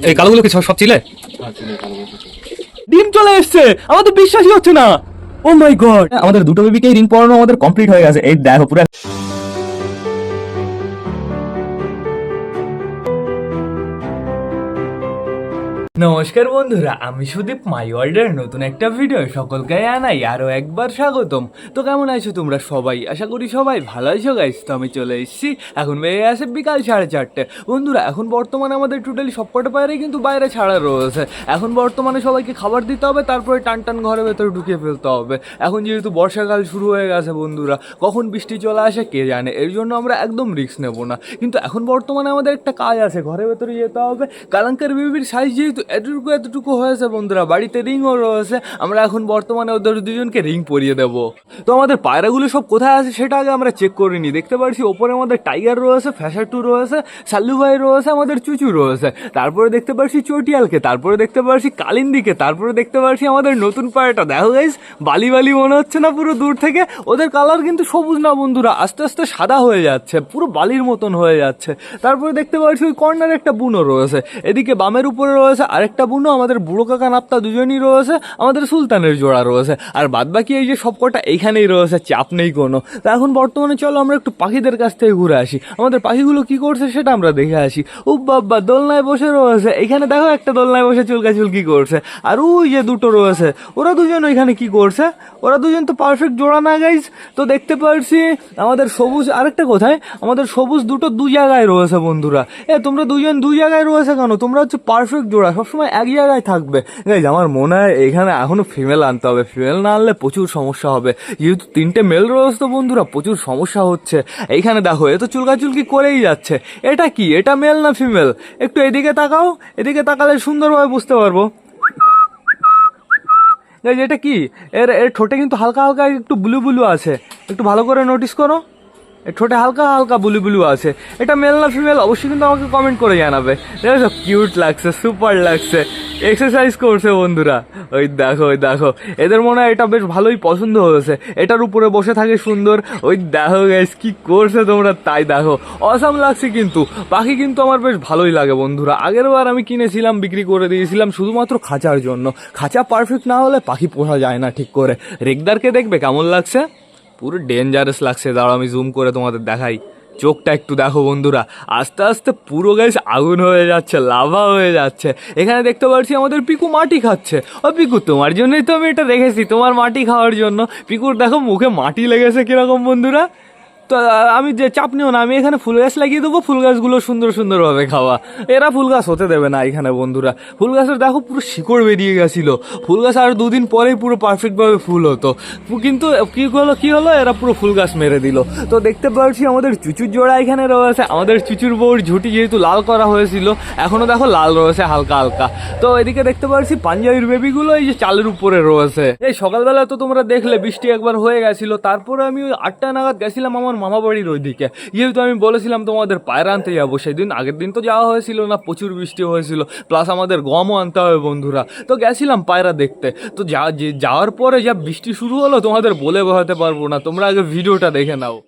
এই কালোগুলো কি সব চিলে? ডিম চলে এসছে, আমার তো বিশ্বাসই হচ্ছে না। ও মাই গড, আমাদের দুটো বেবিকে রিং পরানো আমাদের কমপ্লিট হয়ে গেছে। এই দেখো পুরো। নমস্কার বন্ধুরা, আমি সুদীপ, মাই ওয়ার্ল্ডের নতুন একটা ভিডিও সকলকে জানাই আরও একবার স্বাগতম। তো কেমন আছো তোমরা সবাই? আশা করি সবাই ভালো আছো গাইস। তো আমি চলে এসেছি, এখন বেরিয়ে আসে বিকাল 4:30। বন্ধুরা এখন বর্তমানে আমাদের টোটালি সবকটা পায়রাই কিন্তু বাইরে ছাড়া রয়েছে। এখন বর্তমানে সবাইকে খাবার দিতে হবে, তারপরে টান টান ঘরের ভেতরে ঢুকিয়ে ফেলতে হবে। এখন যেহেতু বর্ষাকাল শুরু হয়ে গেছে বন্ধুরা, কখন বৃষ্টি চলে আসে কে জানে, এর জন্য আমরা একদম রিস্ক নেব না। কিন্তু এখন বর্তমানে আমাদের একটা কাজ আছে, ঘরের ভেতরে যেতে হবে। কালাঙ্কার বেবির সাইজ যেহেতু এতটুকু হয়েছে বন্ধুরা, বাড়িতে রিংও রয়েছে, আমরা এখন বর্তমানে ওদের দুজনকে রিং পরিয়ে দেব। তো আমাদের পায়রাগুলো সব কোথায় আছে সেটা আগে আমরা চেক করে নিই। দেখতে পাচ্ছি ওপরে আমাদের টাইগার রয়েছে, ফ্যাসাটু রয়েছে, সাল্লু ভাই রয়েছে, আমাদের চুচু রয়েছে, তারপরে দেখতে পাচ্ছি চটিয়ালকে, তারপরে দেখতে পাচ্ছি কালিন্দিকে, তারপরে দেখতে পাচ্ছি আমাদের নতুন পায়রাটা। দেখো গাইস, বালি বালি মনে হচ্ছে না পুরো দূর থেকে? ওদের কালার কিন্তু সবুজ না বন্ধুরা, আস্তে আস্তে সাদা হয়ে যাচ্ছে, পুরো বালির মতন হয়ে যাচ্ছে। তারপরে দেখতে পাচ্ছি ওই কর্নারে একটা বুনো রয়েছে, এদিকে বামের উপরে রয়েছে আরেকটা বুনো, আমাদের বুড়ো কাকা নাপ্তা দুজনই রয়েছে, আমাদের সুলতানের জোড়া রয়েছে, আর বাদ বাকি এই যে সবকটা এইখানেই রয়েছে, চাপ নেই কোনো। তো এখন বর্তমানে চলো আমরা একটু পাখিদের কাছ থেকে ঘুরে আসি, আমাদের পাখিগুলো কি করছে সেটা আমরা দেখে আসি। ও বাবা, দোলনায় বসে রয়েছে, এখানে দেখো একটা দোলনায় বসে চুলকি করছে, আর ওই যে দুটো রয়েছে ওরা দুজন ওইখানে কি করছে? ওরা দুজন তো পারফেক্ট জোড়া না গাইজ। তো দেখতে পাচ্ছি আমাদের সবুজ আরেকটা কোথায়, আমাদের সবুজ দুটো দু জায়গায় রয়েছে বন্ধুরা। তোমরা দুজন দুই জায়গায় রয়েছে কেন? তোমরা হচ্ছে পারফেক্ট জোড়া, সবসময় এক জায়গায় থাকবে গাইজ। আমার মনে হয় এখানে এখনো ফিমেল আনতে হবে, ফিমেল না আনলে প্রচুর সমস্যা হবে, যেহেতু তিনটে মেল রয়েছে তো বন্ধুরা প্রচুর সমস্যা হচ্ছে। এইখানে দেখো এ তো চুলকি করেই যাচ্ছে, এটা কি, এটা মেল না ফিমেল? একটু এদিকে তাকাও, এদিকে তাকালে সুন্দরভাবে বুঝতে পারবো। এটা কি? এর এর ঠোঁটে কিন্তু হালকা হালকা একটু ব্লু ব্লু আছে, একটু ভালো করে নোটিস করো, এর ঠোঁটে হালকা হালকা ব্লু ব্লু আছে। এটা মেল না ফিমেল অবশ্যই কিন্তু আমাকে কমেন্ট করে জানাবে। দেখো কিউট লাগছে, সুপার লাগছে, এক্সারসাইজ করছে বন্ধুরা। ওই দেখো ওই দেখো, এদের মনে হয় এটা বেশ ভালোই পছন্দ হয়েছে, এটার উপরে বসে থাকে সুন্দর। ওই দেখো গাইস কি করছে তোমরা, তাই দেখো অসাম লাগছে। কিন্তু পাখি কিন্তু আমার বেশ ভালোই লাগে বন্ধুরা। আগের বার আমি কিনেছিলাম, বিক্রি করে দিয়েছিলাম শুধুমাত্র খাঁচার জন্য। খাঁচা পারফেক্ট না হলে পাখি পোষা যায় না ঠিক করে। রেগদারকে দেখবে কেমন লাগছে, পুরো ডেঞ্জারাস লাগছে। দাঁড়াও আমি জুম করে তোমাদের দেখাই, চোখটা একটু দেখো বন্ধুরা, আস্তে আস্তে পুরো গাইস আগুন হয়ে যাচ্ছে, লাভা হয়ে যাচ্ছে। এখানে দেখতে পাচ্ছি আমাদের পিকু মাটি খাচ্ছে। ও পিকু, তোমার জন্যই তো আমি এটা রেখেছি, তোমার মাটি খাওয়ার জন্য। পিকুর দেখো মুখে মাটি লেগেছে কিরকম বন্ধুরা। তো আমি যে চাপ নিও না, আমি এখানে ফুল গাছ লাগিয়ে দেবো, ফুল গাছগুলো সুন্দর সুন্দরভাবে খাওয়া। এরা ফুল গাছ হতে দেবে না এখানে বন্ধুরা। ফুল গাছের দেখো পুরো শিকড় বেরিয়ে গেছিলো, ফুল গাছ আর দুদিন পরেই পুরো পারফেক্টভাবে ফুল হতো, কিন্তু কি হলো এরা পুরো ফুল গাছ মেরে দিল। তো দেখতে পাচ্ছি আমাদের চুচুর জোড়া এখানে রয়েছে, আমাদের চুচুর বউর ঝুঁটি যেহেতু লাল করা হয়েছিল, এখনো দেখো লাল রয়েছে হালকা হালকা। তো এদিকে দেখতে পাচ্ছি পাঞ্জাবির বেবিগুলো এই যে চালের উপরে রয়েছে। এই সকালবেলা তো তোমরা দেখলে বৃষ্টি একবার হয়ে গেছিলো, তারপরে আমি ওই 8টা নাগাদ গেছিলাম আমার মামা বাড়ির ওইদিকে, যেহেতু আমি বলেছিলাম তোমাদের পায়রা আনতে যাবো। সেদিন আগের দিন তো যাওয়া হয়েছিল না, প্রচুর বৃষ্টি হয়েছিল, প্লাস আমাদের গমও আনতে হবে বন্ধুরা। তো গেছিলাম পায়রা দেখতে। তো যাওয়ার পরে যা বৃষ্টি শুরু হলো তোমাদের বলে বোঝাতে পারবো না, তোমরা আগে ভিডিওটা দেখে নাও।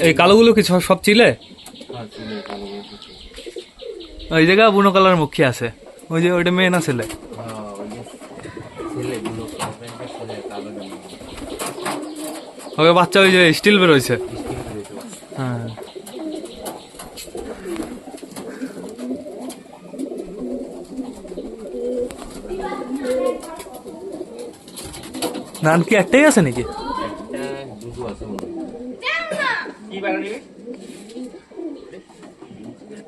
এই কালোগুলো কি সব চিলে? ওই জায়গায় বুনো কালার মুখী আছে, ওই যে ওইটা মেয়ে না ছেলে? ওকে বাচ্চা ওই যে স্টিল বেরোইছে। হ্যাঁ ধান কি একটাই আছে নাকি?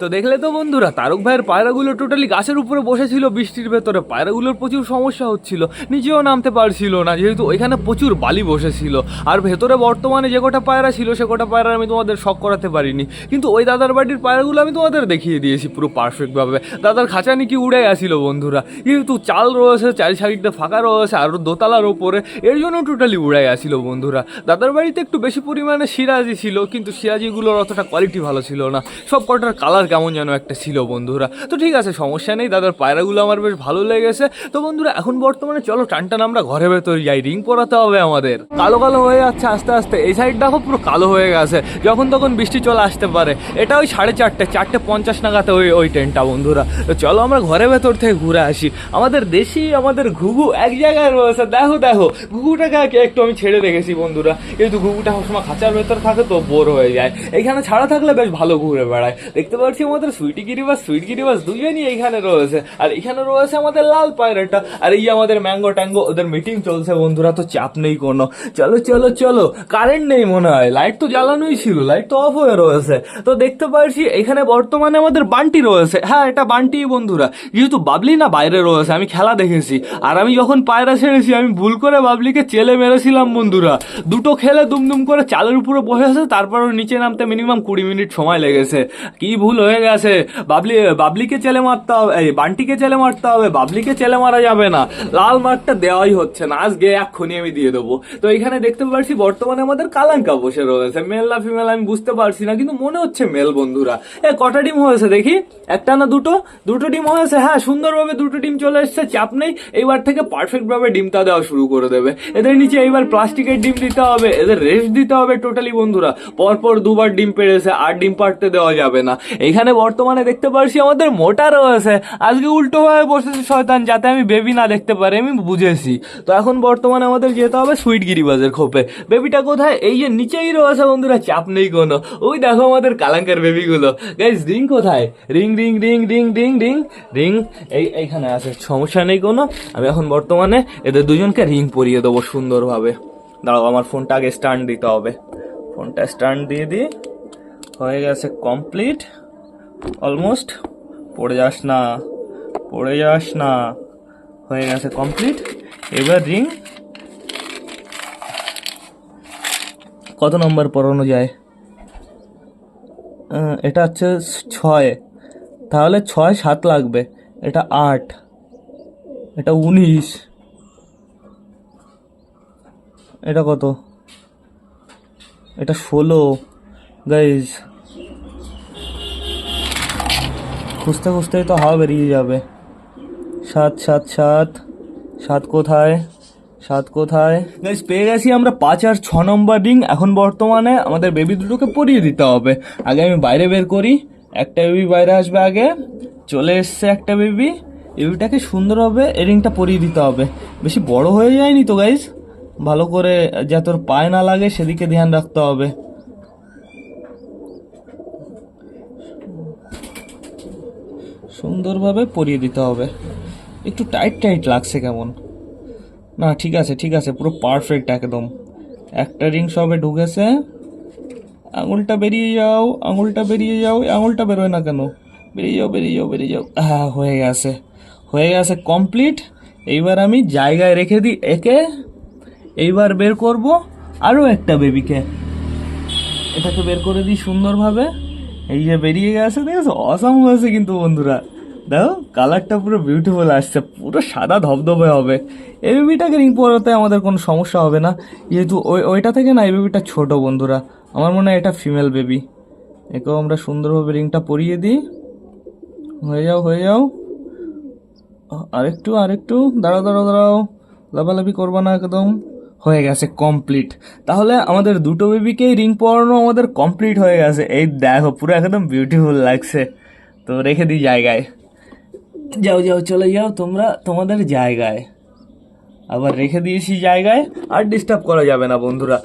তো দেখলে তো বন্ধুরা, তারক ভাইয়ের পায়রাগুলো টোটালি গাছের উপরে বসেছিল বৃষ্টির ভেতরে। পায়রাগুলোর প্রচুর সমস্যা হচ্ছিল, নিচেও নামতে পারছিল না, যেহেতু ওইখানে প্রচুর বালি বসেছিল। আর ভেতরে বর্তমানে যে কটা পায়রা ছিল সে কটা পায়রা আমি তোমাদের শখ করাতে পারিনি, কিন্তু ওই দাদার বাড়ির পায়রাগুলো আমি তোমাদের দেখিয়ে দিয়েছি পুরো পারফেক্টভাবে। দাদার খাঁচা নাকি উড়ে গেছিল বন্ধুরা, কিন্তু চাল রয়েছে, চারি সাইডটা ফাঁকা রয়েছে, আর দোতলার ওপরে, এর জন্য টোটালি উড়ে গেছিল বন্ধুরা। দাদার বাড়িতে একটু বেশি পরিমাণে সিরাজি ছিল, কিন্তু সিরাজিগুলোর অতটা কোয়ালিটি ভালো ছিল না, সব কটার কালার কেমন যেন একটা ছিল বন্ধুরা। তো ঠিক আছে, সমস্যা নেই, দাদার পায়রাগুলো আমার বেশ ভালো লেগেছে। তো বন্ধুরা, এখন বর্তমানে চলো টানটান আমরা ঘরে ভেতরে যাই, রিং পরাতে হবে আমাদের। কালো কালো হয়ে যাচ্ছে আস্তে আস্তে, এই সাইড দেখো পুরো কালো হয়ে গেছে, যখন তখন বৃষ্টি চলে আসতে পারে। এটা ওই 4:30 নাগাদ ওই ট্রেনটা বন্ধুরা। তো চলো আমরা ঘরে ভেতর থেকে ঘুরে আসি। আমাদের দেশি আমাদের ঘুঘু এক জায়গায় রয়েছে, দেখো দেখো ঘুঘুটাকে একটু আমি ছেড়ে রেখেছি বন্ধুরা, কিন্তু ঘুঘুটা সবসময় খাঁচার ভেতর থাকে তো বোর হয়ে যায়। এখানে ছাড়া থাকলে বেশ ভালো ঘুরে বেড়ায়। দেখতে পাচ্ছি আমাদের সুইটি গিরিবাস দুজনই এইখানে রয়েছে, আর এখানে রয়েছে আমাদের লাল পায়রাটা, আর এই আমাদের ম্যাঙ্গো ট্যাঙ্গো, ওদের মিটিং চলছে বন্ধুরা, তো চাপ নেই কোনো। চলো চলো চলো, কারেন্ট নেই মনে হয়, লাইট তো জ্বালানোই ছিল, লাইট তো অফ হয়ে রয়েছে। তো দেখতে পাচ্ছি এখানে বর্তমানে আমাদের বান্টি রয়েছে, হ্যাঁ এটা বান্টি বন্ধুরা, যেহেতু বাবলি না বাইরে রয়েছে, আমি খেলা দেখেছি। আর আমি যখন পায়রা ছেড়েছি আমি ভুল করে বাবলিকে চেলে মেরেছিলাম বন্ধুরা, দুটো খেলে দুমদুম করে চালের উপরে বসেছে, তারপরও নিচে নামতে মিনিমাম 20 মিনিট সময় লেগেছে। কি ভুল হয়ে গেছে, বাবলিকে চেলে মারতে হবে, এই বান্টিকে চেলে মারতে হবে, বাবলিকে চেলে মারা যাবে না। লাল মার্কটা দেওয়াই হচ্ছে না, আজকে এক্ষুনি আমি দিয়ে দেবো। তো এখানে দেখতে পাচ্ছি বর্তমানে আমাদের কালাঙ্কা বসে রয়েছে, মেল না ফিমেল আমি বুঝতে পারছি না, কিন্তু মনে হচ্ছে মেল বন্ধুরা। কটা ডিম হয়েছে দেখি, একটা না দুটো ডিম হয়েছে, হ্যাঁ সুন্দরভাবে দুটো ডিম চলে এসছে, চাপ নেই। এইবার থেকে পারফেক্ট ভাবে ডিমটা দেওয়া শুরু করে দেবে। এদের নিচে এইবার প্লাস্টিকের ডিম দিতে হবে, এদের রেস্ট দিতে হবে টোটালি বন্ধুরা। পরপর দুবার ডিম পেড়েছে, আর ডিম পাড়তে দেওয়া যাবে না। এখানে বর্তমানে দেখতে পাচ্ছি আমাদের মোটা রয়েছে, আজকে উল্টো ভাবে বসেছে শয়তান, যাতে আমি বেবি না দেখতে পারি, আমি বুঝেছি। তো এখন বর্তমানে আমাদের যেতে হবে সুইট গিরিবাজের খোপে। বেবিটা কোথায়, এই যে নিচেই রয়েছে বন্ধুরা, চাপ নেই কোনো। ওই দেখো আমাদের কালাঙ্কার বেবিগুলো। গাইস রিং কোথায়, ring ring ring ring ring ring ring এইখানে আছে, সমস্যা নেই কোনো। আমি এখন বর্তমানে এদের দুজনকে রিং পরিয়ে দেবো সুন্দরভাবে। দাঁড়াও, আমার ফোনটা আগে স্ট্যান্ড দিতে হবে, ফোনটা স্ট্যান্ড দিয়ে দিই। হয়ে গেছে কমপ্লিট অলমোস্ট, পড়ে যাস না, হয়ে গেছে কমপ্লিট। এবার রিং কত নম্বর পরানো যায়, এটা হচ্ছে 6, তাহলে 6 7 লাগবে, এটা 8, এটা 19, এটা কত, এটা 16। গাইজ খুঁজতে খুঁজতেই তো হাওয়া বেরিয়ে যাবে। 7 7 7 7 কোথায়, 7 কোথায়, গাইজ পেয়ে গেছি আমরা 5 আর 6 নম্বর রিং। এখন বর্তমানে আমাদের বেবি দুটোকে পরিয়ে দিতে হবে। আগে আমি বাইরে বের করি, একটা বেবি বাইরে আসবে, আগে চলে এসছে একটা বেবিটাকে সুন্দরভাবে এই রিংটা পরিয়ে দিতে হবে। বেশি বড় হয়ে যায়নি তো গাইজ, ভালো করে যাতে ওর পায়ে না লাগে সেদিকে ধ্যান রাখতে হবে। সুন্দরভাবে পরিয়ে দিতে হবে, একটু টাইট লাগছে কেমন, না ঠিক আছে পুরো পারফেক্ট একদম। একটা রিং সবে ঢুকেছে, আঙুলটা বেরিয়ে যাও, আঙুলটা বেরোয় না কেন, বেরিয়ে যাও। হ্যাঁ হয়ে গেছে কমপ্লিট। এইবার আমি জায়গায় রেখে দিই একে। এইবার বের করব আরও একটা বেবিকে, এটাকে বের করে দিই সুন্দরভাবে। এই যে বেরিয়ে গেছে, দেখেছো অসাম হয়েছে কিন্তু বন্ধুরা, দেখো কালারটা পুরো বিউটিফুল আসছে, পুরো সাদা ধবধবে হবে। এই বেবিটাকে রিং পরাতে আমাদের কোনো সমস্যা হবে না, যেহেতু ওইটা থেকে না এই বেবিটা ছোট বন্ধুরা, আমার মনে হয় এটা ফিমেল বেবি। একেও আমরা সুন্দরভাবে রিংটা পরিয়ে দিই। হয়ে যাও, আরেকটু দাঁড়াও, লাফালাফি করবা না একদম। হয়ে গেছে কমপ্লিট। তাহলে আমাদের দুটো বেবিকেই রিং পরানো আমাদের কমপ্লিট হয়ে গেছে। এই দেখো পুরো একদম বিউটিফুল লাগছে। তো রেখে দিই জায়গায়, যাও চলে যাও তোমরা তোমাদের জায়গায়। আবার রেখে দিয়েছি জায়গায়, আর ডিস্টার্ব করা যাবে না বন্ধুরা,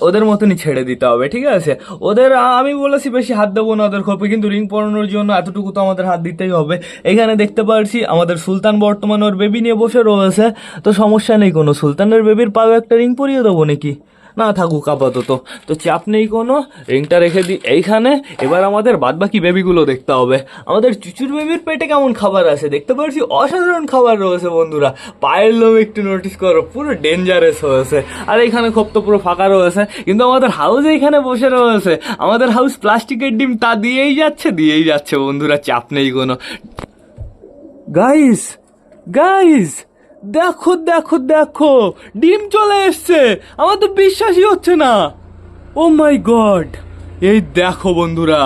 ওদের মতনই ছেড়ে দিতে হবে, ঠিক আছে। ওদের আমি বলেছি বেশি হাত দেবো না ওদের খোপে, কিন্তু রিং পরানোর জন্য এতটুকু তো আমাদের হাত দিতেই হবে। এখানে দেখতে পাচ্ছি আমাদের সুলতান বর্তমানে ওর বেবি নিয়ে বসে রয়েছে, তো সমস্যা নেই কোনো। সুলতানের বেবির পাও একটা রিং পরিয়ে দেবো নাকি, না থাকুক আপাতত। তো চাপ নেই কোনো, রিংটা রেখে দিই এইখানে। এবার আমাদের বাদবাকি বেবিগুলো দেখতে হবে। আমাদের চুচুর বেবির পেটে কেমন খাবার আছে দেখতে পাচ্ছি, অসাধারণ খাবার রয়েছে বন্ধুরা। পায়ের লোম একটু নোটিস করো, পুরো ডেঞ্জারাস হয়েছে। আর এইখানে খোপ তো পুরো ফাঁকা রয়েছে, কিন্তু আমাদের হাউস এইখানে বসে রয়েছে। আমাদের হাউস প্লাস্টিকের ডিম তা দিয়েই যাচ্ছে বন্ধুরা, চাপ নেই কোনো। গাইস গাইস, দেখো দেখো দেখো, ডিম চলে এসছে। আমার তো বিশ্বাসই হচ্ছে না। ও মাই গড, এই দেখো বন্ধুরা,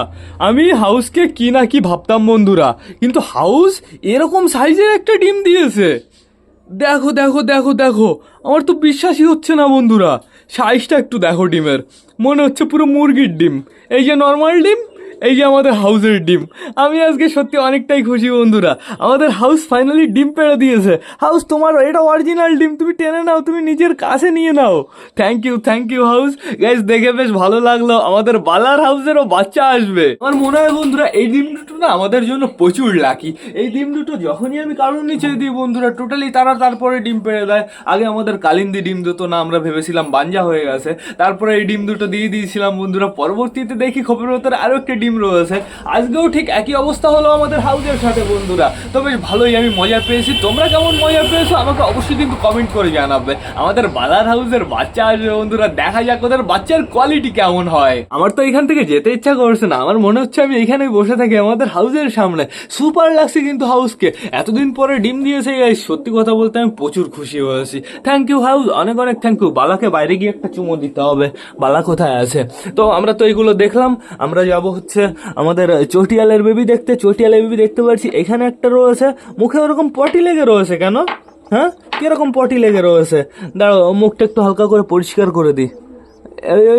আমি হাউসকে কি না কি ভাবতাম বন্ধুরা, কিন্তু হাউস এরকম সাইজের একটা ডিম দিয়েছে। দেখো দেখো দেখো দেখো, আমার তো বিশ্বাসই হচ্ছে না বন্ধুরা। সাইজটা একটু দেখো ডিমের, মনে হচ্ছে পুরো মুরগির ডিম। এই যে নর্মাল ডিম, এই যে আমাদের হাউসের ডিম। আমি আজকে সত্যি অনেকটাই খুশি বন্ধুরা, আমাদের হাউস ফাইনালি ডিম পেড়ে দিয়েছে। হাউস তোমার এটা অরিজিনাল ডিম, তুমি টেনে নাও, তুমি নিজের কাছে নিয়ে নাও। Thank you house. গাইস দেখে বেশ ভালো লাগলো, আমাদের বালার হাউসেরও বাচ্চা আসবে। আমার মনে হয় বন্ধুরা এই ডিম দুটো না আমাদের জন্য প্রচুর লাকি। এই ডিম দুটো যখনই আমি কারোর নিচে দিই বন্ধুরা, টোটালি তারা তারপরে ডিম পেড়ে দেয়। আগে আমাদের কালিন্দি ডিম দিত না, আমরা ভেবেছিলাম বাঞ্জা হয়ে গেছে, তারপরে এই ডিম দুটো দিয়ে দিয়েছিলাম বন্ধুরা। পরবর্তীতে দেখি খোপের ভেতরে আরও একটা ডিম রয়েছে। আজকেও ঠিক একই অবস্থা হলো আমাদের হাউসের সাথে বন্ধুরা। তো বেশ ভালোই আমি মজা পেয়েছি। তোমরা কেমন মজা পেয়েছো আমাকে অবশ্যই কিন্তু কমেন্ট করে জানাবে। আমাদের বালার হাউসের বাচ্চা আসবে বন্ধুরা, দেখা যাক ওদের বাচ্চার কোয়ালিটি কেমন হয়। আমার তো এখান থেকে যেতে ইচ্ছা করছে না, আমার মনে হচ্ছে আমি এখানে বসে থাকি আমাদের হাউসের সামনে। সুপার লাগছে কিন্তু হাউসকে, এতদিন পরে ডিম দিয়েছে গাইস। সত্যি কথা বলতে আমি প্রচুর খুশি হয়েছি। থ্যাংক ইউ হাউস, অনেক অনেক থ্যাংক ইউ। বালাকে বাইরে গিয়ে একটা চুমো দিতে হবে, বালা কোথায় আছে। তো আমরা তো এগুলো দেখলাম, আমরা যাব হচ্ছে আমাদের চটিয়ালের বেবি দেখতে। চটিয়ালের বেবি দেখতে পাচ্ছি এখানে একটা রয়েছে, মুখে ওরকম পটি লেগে রয়েছে কেন? হ্যাঁ, কিরকম পটি লেগে রয়েছে? দাঁড়াও, মুখটা একটু হালকা করে পরিষ্কার করে দিই।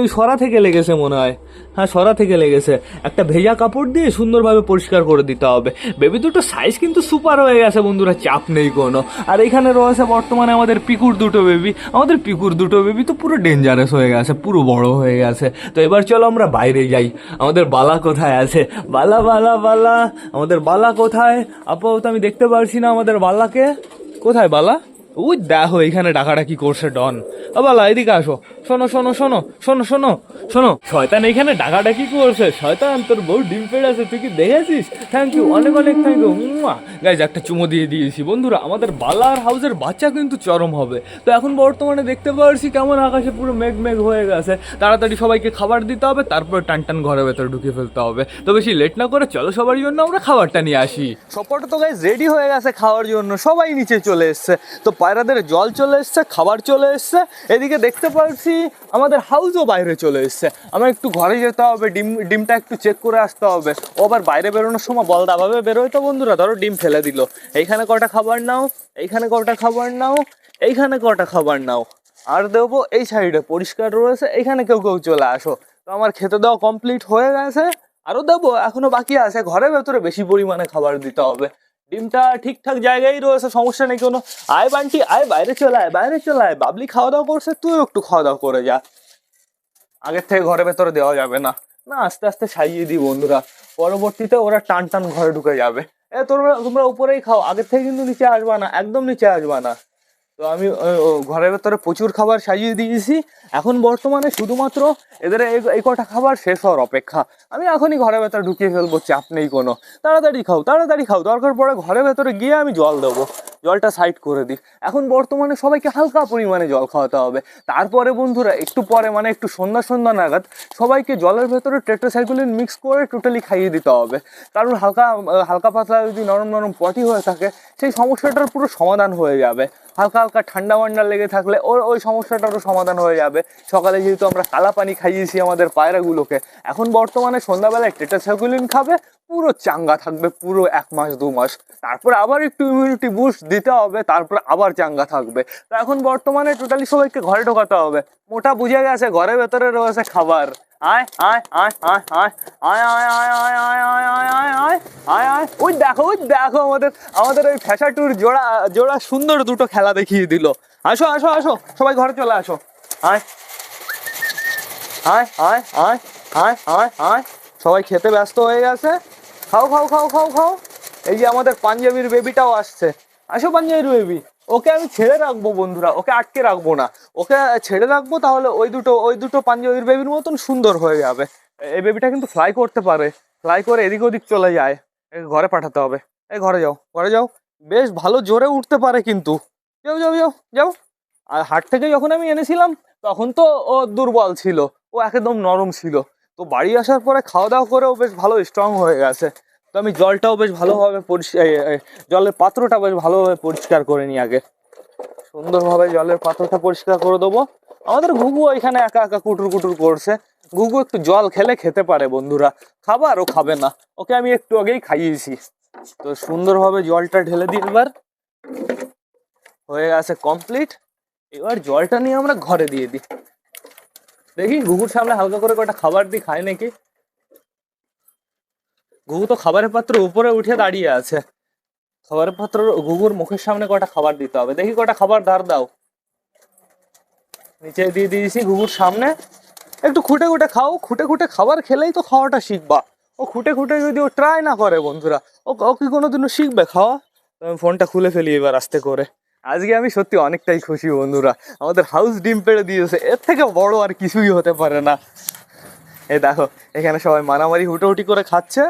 ওই সরা থেকে লেগেছে মনে হয়, হ্যাঁ সরা থেকে লেগেছে। একটা ভেজা কাপড় দিয়ে সুন্দরভাবে পরিষ্কার করে দিতে হবে। বেবি দুটো সাইজ কিন্তু সুপার হয়ে গেছে বন্ধুরা, চাপ নেই কোনো। আর এখানে রয়েছে বর্তমানে আমাদের পিকুর দুটো বেবি। আমাদের পিকুর দুটো বেবি তো পুরো ডেঞ্জারাস হয়ে গেছে, পুরো বড় হয়ে গেছে। তো এবার চলো আমরা বাইরে যাই। আমাদের বালা কোথায় আছে? বালা বালা বালা, আমাদের বালা কোথায়? আপাতত আমি দেখতে পারছি না আমাদের বালাকে। কোথায় বালা? ওই দেখো এখানে ডাকাডাকি করছে ডন। বালা এদিকে আসো, শোনো শোনো শোনো শোনো শোনো শোনো, শয়তান এখানে ডাকাডাকি করছে। শয়তান তোর বউ ডিম পেড়েছে, তুই কি দেখেছিস? থ্যাংক ইউ, অনেক অনেক থ্যাংক ইউ। গাইজ একটা চুমো দিয়ে দিয়েছি বন্ধুরা। আমাদের বালার হাউসের বাচ্চা কিন্তু চরম হবে। তো এখন বর্তমানে দেখতে পাচ্ছি কেমন আকাশে পুরো মেঘ মেঘ হয়ে গেছে। তাড়াতাড়ি সবাইকে খাবার দিতে হবে, তারপরে টান টান ঘরের ভেতরে ঢুকিয়ে ফেলতে হবে। তো বেশি লেট না করে চলো সবার জন্য আমরা খাবারটা নিয়ে আসি। সবটা তো গাইজ রেডি হয়ে গেছে খাওয়ার জন্য, সবাই নিচে চলে এসছে। তো পায়রাদের জল চলে এসছে, খাবার চলে এসছে। এদিকে দেখতে পাচ্ছি আমাদের হাউসও বাইরে চলে এসছে। আমার একটু ঘরে যেতে হবে, ডিমটা একটু চেক করে আসতে হবে। ও আবার বাইরে বেরোনোর সময় বলদাভাবে বেরোয় তো বন্ধুরা। ধরো ডিম ফেলে দিল, এইখানে কটা খাবার নাও, এইখানে কটা খাবার নাও, এইখানে কটা খাবার নাও। আর দেবো এই সাইডে পরিষ্কার রয়েছে, এইখানে কেউ কেউ চলে আসো। তো আমার খেতে দেওয়া কমপ্লিট হয়ে গেছে, আরও দেবো এখনো বাকি আছে। ঘরের ভেতরে বেশি পরিমাণে খাবার দিতে হবে। ডিমটা ঠিকঠাক জায়গায় রয়েছে, সমস্যা নেই কোনো। আয় বান্টি আয়, বাইরে চলে আয়, বাইরে চলে আয়। বাবলি খাওয়া দাওয়া করছে, তুইও একটু খাওয়া দাওয়া করে যা। আগের থেকে ঘরের ভেতরে দেওয়া যাবে না, না আস্তে আস্তে সাজিয়ে দিই বন্ধুরা। পরবর্তীতে ওরা টান টান ঘরে ঢুকে যাবে। তোমরা উপরেই খাও, আগের থেকে কিন্তু নিচে আসবা না, একদম নিচে আসবা না। তো আমি ঘরের ভেতরে প্রচুর খাবার সাজিয়ে দিয়েছি। এখন বর্তমানে শুধুমাত্র এদের এই কটা খাবার শেষ হওয়ার অপেক্ষা। আমি এখনই ঘরের ভেতরে ঢুকিয়ে ফেলবো, চাপ নেই কোনো। তাড়াতাড়ি খাও, তাড়াতাড়ি খাও। দরকার পড়ে ঘরের ভেতরে গিয়ে আমি জল দেবো, জলটা সাইড করে দিই। এখন বর্তমানে সবাইকে হালকা পরিমাণে জল খাওয়াতে হবে। তারপরে বন্ধুরা একটু পরে মানে একটু সন্ধ্যা সন্ধ্যা নাগাদ সবাইকে জলের ভেতরে টেট্রাসাইক্লিন মিক্স করে টোটালি খাইয়ে দিতে হবে। কারণ হালকা হালকা পাতলা যদি নরম নরম পটি হয়ে থাকে, সেই সমস্যাটার পুরো সমাধান হয়ে যাবে। হালকা হালকা ঠান্ডা মান্ডা লেগে থাকলে ওই সমস্যাটারও সমাধান হয়ে যাবে। সকালে যেহেতু আমরা কালা পানি খাইয়েছি আমাদের পায়রাগুলোকে, এখন বর্তমানে সন্ধ্যাবেলায় টেট্রাসাইক্লিন খাবে, পুরো চাঙ্গা থাকবে পুরো 1 মাস 2 মাস। তারপরে আবার একটু ইমিউনিটি বুস্ট দিতে হবে, তারপরে আবার চাঙ্গা থাকবে। তো এখন বর্তমানে টোটালি সবাইকে ঘরে ঢোকাতে হবে। মোটা বুঝে গেছে, ঘরের ভেতরে রয়েছে খাবার। আয় আয় আয় আয় আয় আয় আয় আয় আয় আয় আয় আয় আয় আয় আয় আয়। ওই দেখো আমাদের ওই ফ্যাশাটুর জোড়া সুন্দর দুটো খেলা দেখিয়ে দিল। আসো আসো আসো, সবাই ঘরে চলে আসো। আয় আয় আয় আয় আয় আয় আয়। সবাই খেতে ব্যস্ত হয়ে গেছে। খাও খাও খাও খাও খাও। এই যে আমাদের পাঞ্জাবির বেবিটাও আসছে। আসো পাঞ্জাবির বেবি, ওকে আমি ছেড়ে রাখবো বন্ধুরা, ওকে আটকে রাখবো না, ওকে ছেড়ে রাখবো, তাহলে ওই দুটো পাঞ্জাবির বেবির মতন সুন্দর হয়ে যাবে। এই বেবিটা কিন্তু ফ্লাই করতে পারে, ফ্লাই করে এদিক ওদিক চলে যায়। একে ঘরে পাঠাতে হবে। এই ঘরে যাও, ঘরে যাও। বেশ ভালো জোরে উঠতে পারে কিন্তু। যাও যাও যাও যাও। আর হাট থেকে যখন আমি এনেছিলাম তখন তো ও দুর্বল ছিল, ও একদম নরম ছিল। তো বাড়ি আসার পরে খাওয়া দাওয়া করে ও বেশ ভালো স্ট্রং হয়ে গেছে। তো আমি জলটাও বেশ ভালোভাবে জলের পাত্রটা বেশ ভালোভাবে পরিষ্কার করে নিই আগে। সুন্দরভাবে জলের পাত্রটা পরিষ্কার করে দেবো। আমাদের ঘুঘু এখানে একা একা কুটুর কুটুর করছে। ঘুঘু একটু জল খেলে খেতে পারে বন্ধুরা, খাবার ও খাবে না, ওকে আমি একটু আগেই খাইয়েছি। তো সুন্দরভাবে জলটা ঢেলে দিই এবার। হয়ে গেছে কমপ্লিট। এবার জলটা নিয়ে আমরা ঘরে দিয়ে দিই। দেখি ঘুঘুর সামনে হালকা করে কটা খাবার দিই, খায় নাকি। ঘুঘু তো খাবারের পাত্র উপরে উঠে দাঁড়িয়ে আছে। খাবারের পাত্র ঘুঘুর মুখের সামনে কটা খাবার দিতে হবে, দেখি কটা খাবার ধার দাও। নিচে দিয়ে দিয়েছি ঘুঘুর সামনে। একটু খুঁটে খুঁটে খাও, খুঁটে খুঁটে খাবার খেলেই তো খাওয়াটা শিখবা। ও খুঁটে খুঁটে যদি ও ট্রাই না করে বন্ধুরা, ও কি কোনোদিনও শিখবে খাওয়া? তো আমি ফোনটা খুলে ফেলি এবার আস্তে করে। আজকে আমি সত্যি অনেকটাই খুশি বন্ধুরা, আমাদের হাউস ডিম পেড়ে দিয়েছে, এর থেকে বড় আর কিছুই হতে পারে না। এই দেখো এখানে সবাই মারামারি হুটোহুটি করে খাচ্ছে।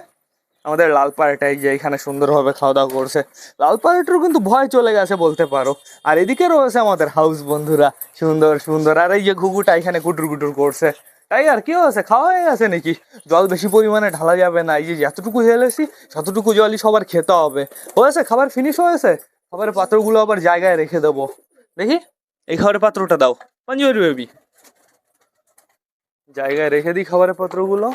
আমাদের লাল পাড়াটাই যে এখানে সুন্দরভাবে খাওয়া দাওয়া করছে। লাল পাড়াটার কিন্তু ভয় চলে গেছে বলতে পারো। আর এদিকে রয়েছে আমাদের হাউস বন্ধুরা, সুন্দর সুন্দর। আর এই যে ঘুঘুটা এখানে কুটুর কুটুর করছে। তাই আর কি হয়েছে, খাওয়া হয়ে গেছে নাকি? জল বেশি পরিমাণে ঢালা যাবে না, এই যে যতটুকু ঢেলেছি ততটুকু জলই সবার খেতে হবে। হয়েছে, খাবার ফিনিশ হয়েছে। খাবারের পাত্রগুলো আবার জায়গায় রেখে দেবো। দেখি এই খাবারের পাত্রটা দাও পাঞ্জাবি বেবি, জায়গায় রেখে দিই খাবারের পাত্রগুলো।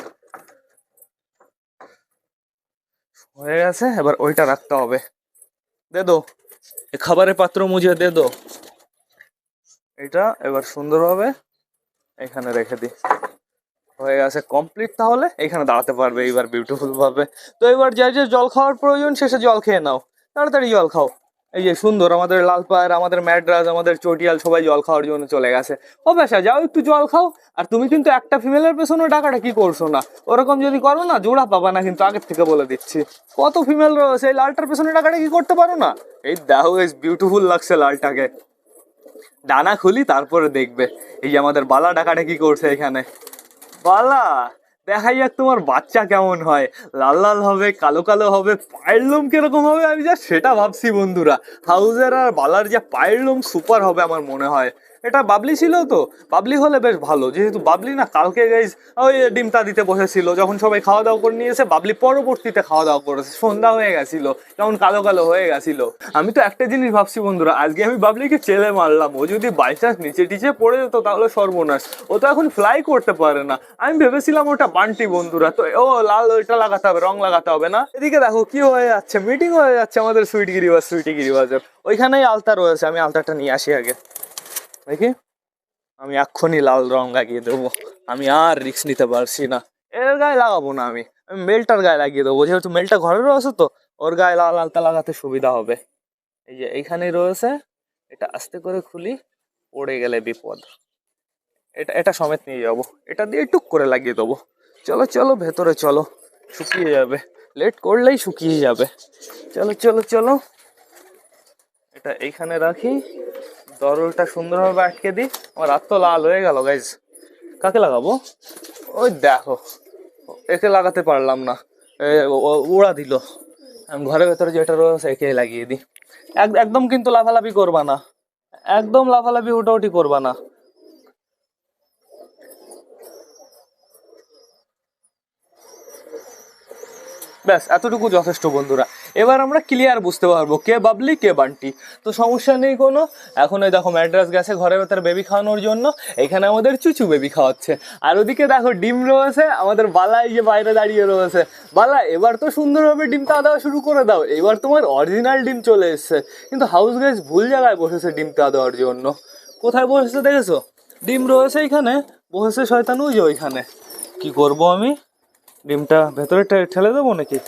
হয়ে গেছে, এবার ওইটা রাখতে হবে। দে দো খাবারের পাত্র মুঝে দে দো। এটা এবার সুন্দরভাবে এখানে রেখে দিই। হয়ে গেছে কমপ্লিট, তাহলে এখানে দাঁড়াতে পারবে এইবার বিউটিফুল ভাবে। তো এবার যাই যে জল খাওয়ার প্রয়োজন শেষে জল খেয়ে নাও, তাড়াতাড়ি জল খাও। এই যে সুন্দর আমাদের লাল পায়ের, আমাদের ম্যাড্রাস, আমাদের চটিয়াল সবাই জল খাওয়ার জন্য চলে গেছে। ও বেশা যাও একটু জল খাও। আর তুমি কিন্তু একটা ফিমেলের পেছনে ডাকাটা কি করছো না, ওরকম যদি করো না জোড়া পাবা না কিন্তু, আগের থেকে বলে দিচ্ছি। কত ফিমেল রয়েছে, এই লালটার পেছনে ডাকাটা কি করতে পারো না? এই দেখো বিউটিফুল লাগছে লালটাকে। ডানা খুলি তারপরে দেখবে। এই যে আমাদের বালা ডাকাটা কি করছে এখানে। বালা দেখাই যাক তোমার বাচ্চা কেমন হয়, লাল লাল হবে, কালো কালো হবে, পায়ের লোম কিরকম হবে আমি যা সেটা ভাবছি বন্ধুরা। হাউজের আর বালার যে পায়ের লোম সুপার হবে আমার মনে হয়। এটা বাবলি ছিল তো, বাবলি হলে বেশ ভালো, যেহেতু বাবলি না কালকে গাইজ ওই ডিমটা দিতে বসেছিল, যখন সবাই খাওয়া দাওয়া করে নিয়েছে বাবলি পরবর্তীতে খাওয়া দাওয়া করেছে, সন্ধ্যা হয়ে গেছিল, কেমন কালো কালো হয়ে গেছিল। আমি তো একটা জিনিস ভাবছি বন্ধুরা, আজকে আমি বাবলিকে চেলে মারলাম, ও যদি বাই চান্স নিচে টিচে পড়ে যেত তাহলে সর্বনাশ। ও তো এখন ফ্লাই করতে পারে না। আমি ভেবেছিলাম ওটা বান্টি বন্ধুরা, তো ও লাল ওইটা লাগাতে হবে, রং লাগাতে হবে না। এদিকে দেখো কি হয়ে যাচ্ছে, মিটিং হয়ে যাচ্ছে আমাদের সুইটি গিরিবাজের। ওইখানেই আলতা রয়েছে, আমি আলতাটা নিয়ে আসি আগে। দেখি আমি এক্ষুনি লাল রং লাগিয়ে দেবো, আমি আর রিস্ক নিতে পারছি না। এর গায়ে লাগাবো না, আমি আমি মেলটার গায়ে লাগিয়ে দেবো, যেহেতু মেলটা ঘরে রয়েছে তো ওর গায়ে লাল আলতা লাগাতে সুবিধা হবে। এই যে এইখানেই রয়েছে, এটা আস্তে করে খুলি, পড়ে গেলে বিপদ। এটা এটা সমেত নিয়ে যাবো, এটা দিয়ে টুক করে লাগিয়ে দেবো। চলো চলো ভেতরে চলো, শুকিয়ে যাবে, লেট করলেই শুকিয়ে যাবে। চলো চলো চলো, এটা এইখানে রাখি, দরলটা সুন্দরভাবে আটকে দিই। আমার হাত তো লাল হয়ে গেল গাইজ। কাকে লাগাবো? ওই দেখো একে লাগাতে পারলাম না, ওড়া দিল। আমি ঘরের ভেতরে যেটা রয়েছে একে লাগিয়ে দিই। একদম কিন্তু লাফালাফি করবা না, একদম লাফালাফি উঠাউঠি করবা না। ব্যাস এতটুকু যথেষ্ট বন্ধুরা। এবার আমরা ক্লিয়ার বুঝতে পারবো কে বাবলি কে বান্টি। তো সমস্যা নেই কোনো। এখন এই দেখো ম্যাড্রাস গেছে ঘরের ভেতরে বেবি খাওয়ানোর জন্য, এখানে আমাদের চুচু বেবি খাওয়াচ্ছে। আর ওদিকে দেখো ডিম রয়েছে, আমাদের বালা এই যে বাইরে দাঁড়িয়ে রয়েছে। বালা এবার তো সুন্দরভাবে ডিমটা দেওয়া শুরু করে দাও, এবার তোমার অরিজিনাল ডিম চলে এসছে। কিন্তু হাউস গাইজ ভুল জায়গায় বসেছে ডিমটা দেওয়ার জন্য। কোথায় বসেছে দেখেছো? ডিম রয়েছে এখানে, বসেছে শয়তান ওই যে ওইখানে। কি করব আমি, ডিমটা ভেতরে ঠেলে দেবো নাকি?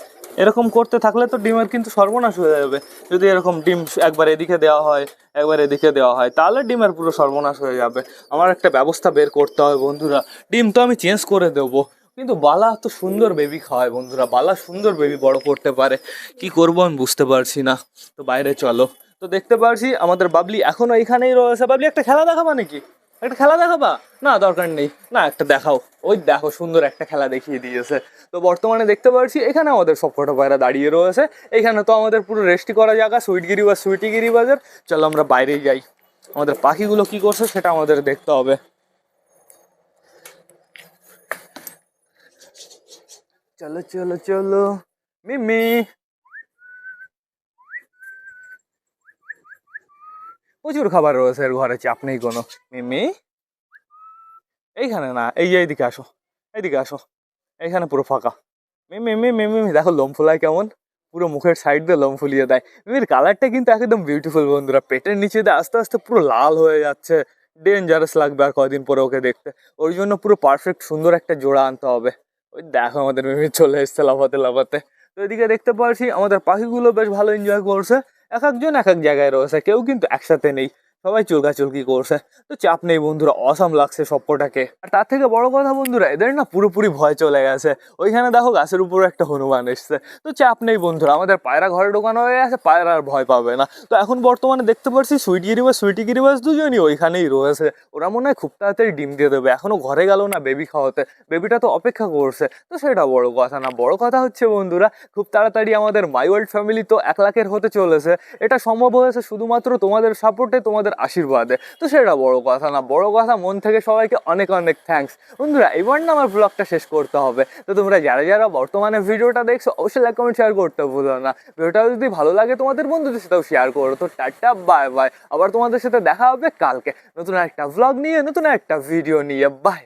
এরকম করতে থাকলে তো ডিমের কিন্তু সর্বনাশ হয়ে যাবে। যদি এরকম ডিম একবার এদিকে দেওয়া হয় একবার এদিকে দেওয়া হয় তাহলে ডিমের পুরো সর্বনাশ হয়ে যাবে। আমার একটা ব্যবস্থা বের করতে হবে বন্ধুরা। ডিম তো আমি চেঞ্জ করে দেবো, কিন্তু বালা তো সুন্দর বেবি খাওয়ায় বন্ধুরা, বালা সুন্দর বেবি বড় করতে পারে। কি করব আমি বুঝতে পারছি না। তো বাইরে চলো, তো দেখতে পারছি আমাদের বাবলি এখনো এখানেই রয়েছে। বাবলি একটা খেলা দেখাবা নাকি? একটা খেলা দেখাবা? না দরকার নেই, না একটা দেখাও। ওই দেখো সুন্দর একটা খেলা দেখিয়ে দিয়েছে। তো বর্তমানে দেখতে পাচ্ছি এখানে আমাদের সবকটা পায়রা দাঁড়িয়ে রয়েছে। এখানে তো আমাদের পুরো রেস্টি করা জায়গা, সুইটি বাজার। চলো আমরা বাইরেই যাই, আমাদের পাখিগুলো কি করছে সেটা আমাদের দেখতে হবে। চলো চলো চলো মিমি, প্রচুর খাবার রয়েছে এর ঘরে, চাপ নেই কোনো। মিমি এইখানে না, এইদিকে আসো, এইদিকে আসো। এইখানে পুরো ফাঁকা। মিমি মিমি মিমি দেখো লোম ফুলায় কেমন, পুরো মুখের সাইড দিয়ে লোম ফুলিয়ে দেয়। মিমির কালারটা কিন্তু একদম বিউটিফুল বন্ধুরা, পেটের নিচে দিয়ে আস্তে আস্তে পুরো লাল হয়ে যাচ্ছে। ডেঞ্জারাস লাগবে আর কয়দিন পরে ওকে দেখতে। ওর জন্য পুরো পারফেক্ট সুন্দর একটা জোড়া আনতে হবে। ওই দেখো আমাদের মিমি চলে এসছে লাফাতে লাফাতে। তো এদিকে দেখতে পাচ্ছি আমাদের পাখিগুলো বেশ ভালো এনজয় করছে। এক একজন এক এক জায়গায় রয়েছে, কেউ কিন্তু একসাথে নেই, সবাই চুলকাচুলকি করছে। তো চাপ নেই বন্ধুরা, অসাম লাগছে সবকটাকে। আর তার থেকে বড় কথা বন্ধুরা, এদের না পুরোপুরি ভয় চলে গেছে। ওইখানে দেখো গাছের উপরে একটা হনুমান এসছে। তো চাপ নেই বন্ধুরা, আমাদের পায়রা ঘরে ঢোকানো হয়ে গেছে, পায়রা আর ভয় পাবে না। তো এখন বর্তমানে দেখতে পাচ্ছি সুইটি গিরিবাজ দুজনই ওইখানেই রয়েছে। ওরা মনে হয় খুব তাড়াতাড়ি ডিম দিয়ে দেবে, এখনো ঘরে গেল না বেবি খাওয়াতে। বেবিটা তো অপেক্ষা করছে। তো সেটা বড় কথা না, বড় কথা হচ্ছে বন্ধুরা, খুব তাড়াতাড়ি আমাদের মাই ওয়ার্ল্ড ফ্যামিলি তো 1 লাখের হতে চলেছে। এটা সম্ভব হয়েছে শুধুমাত্র তোমাদের সাপোর্টে, তোমাদের আশীর্বাদে। তো সেটা বড় কথা না, বড় কথা মন থেকে সবাইকে অনেক অনেক থ্যাঙ্কস বন্ধুরা। এবার না আমার ব্লগটা শেষ করতে হবে। তো তোমরা যারা যারা বর্তমানে ভিডিওটা দেখছো অবশ্যই লাইক কমেন্ট শেয়ার করতে ভুলো না। ভিডিওটা যদি ভালো লাগে তোমাদের বন্ধুদের সাথেও শেয়ার করো। তো টাটা বাই বাই, আবার তোমাদের সাথে দেখা হবে কালকে নতুন একটা ব্লগ নিয়ে, নতুন একটা ভিডিও নিয়ে। বাই।